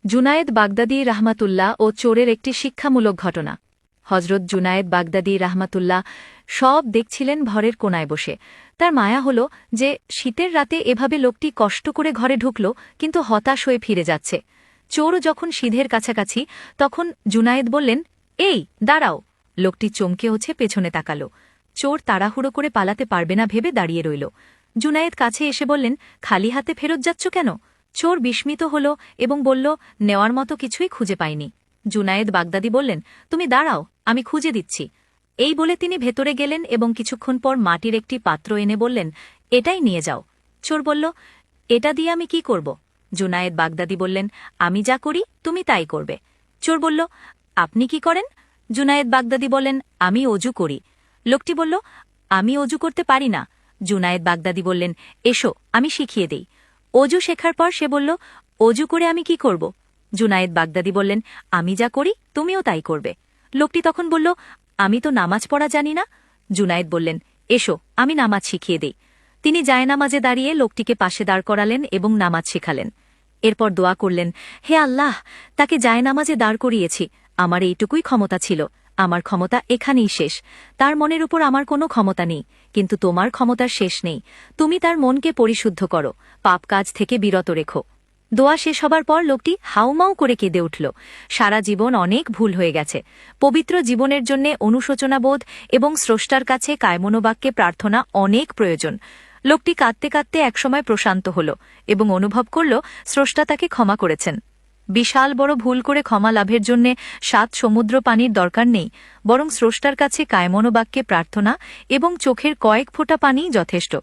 Junaid Baghdadi রাহমাতুল্লাহ ও চোরের একটি শিক্ষামূলক ঘটনা। হজরত জুনায়েদ বাগদাদী রাহমাতুল্লাহ সব দেখছিলেন ঘরের কোনায় বসে। তার মায়া হল যে শীতের রাতে এভাবে লোকটি কষ্ট করে ঘরে ঢুকল, কিন্তু হতাশ হয়ে ফিরে যাচ্ছে। চোরও যখন সিধের কাছাকাছি, তখন জুনায়েদ বললেন, এই দাঁড়াও। লোকটি চমকে হচ্ছে পেছনে তাকাল। চোর তাড়াহুড়ো করে পালাতে পারবে না ভেবে দাঁড়িয়ে রইল। জুনায়েদ কাছে এসে বললেন, খালি হাতে ফেরত যাচ্ছ কেন? চোর বিস্মিত হল এবং বলল, নেওয়ার মতো কিছুই খুঁজে পাইনি। জুনায়েদ বাগদাদী বললেন, তুমি দাঁড়াও, আমি খুঁজে দিচ্ছি। এই বলে তিনি ভেতরে গেলেন এবং কিছুক্ষণ পর মাটির একটি পাত্র এনে বললেন, এটাই নিয়ে যাও। চোর বলল, এটা দিয়ে আমি কি করব? জুনায়েদ বাগদাদী বললেন, আমি যা করি তুমি তাই করবে। চোর বলল, আপনি কি করেন? জুনায়েদ বাগদাদী বললেন, আমি অজু করি। লোকটি বলল, আমি অজু করতে পারি না। জুনায়েদ বাগদাদী বললেন, এসো আমি শিখিয়ে দেই। অজু শেখার পর সে বলল, অজু করে আমি কি করব? জুনায়েদ বাগদাদী বললেন, আমি যা করি তুমিও তাই করবে। লোকটি তখন বলল, আমি তো নামাজ পড়া জানি না। জুনায়েদ বললেন, এসো আমি নামাজ শিখিয়ে দেই। তিনি জায়নামাজে দাঁড়িয়ে লোকটিকে পাশে দাঁড় করালেন এবং নামাজ শেখালেন। এরপর দোয়া করলেন, হে আল্লাহ, তাকে জায়নামাজে দাঁড় করিয়েছি, আমার এইটুকুই ক্ষমতা ছিল, আমার ক্ষমতা এখানেই শেষ। তার মনের উপর আমার কোনো ক্ষমতা নেই, কিন্তু তোমার ক্ষমতার শেষ নেই। তুমি তার মনকে পরিশুদ্ধ করো, পাপ কাজ থেকে বিরত রেখো। দোয়া শেষ হবার পর লোকটি হাউমাউ করে কেঁদে উঠল। সারা জীবন অনেক ভুল হয়ে গেছে। পবিত্র জীবনের জন্যে অনুশোচনাবোধ এবং স্রষ্টার কাছে কায়মনোবাক্যে প্রার্থনা অনেক প্রয়োজন। লোকটি কাঁদতে কাঁদতে একসময় প্রশান্ত হল এবং অনুভব করল স্রষ্টা তাকে ক্ষমা করেছেন। বিশাল বড় ভুল করে ক্ষমা লাভের জন্যে 7 সমুদ্র পানির দরকার নেই, বরং স্রষ্টার কাছে কায়মনোবাক্যে প্রার্থনা এবং চোখের কয়েক ফোঁটা পানিই যথেষ্ট।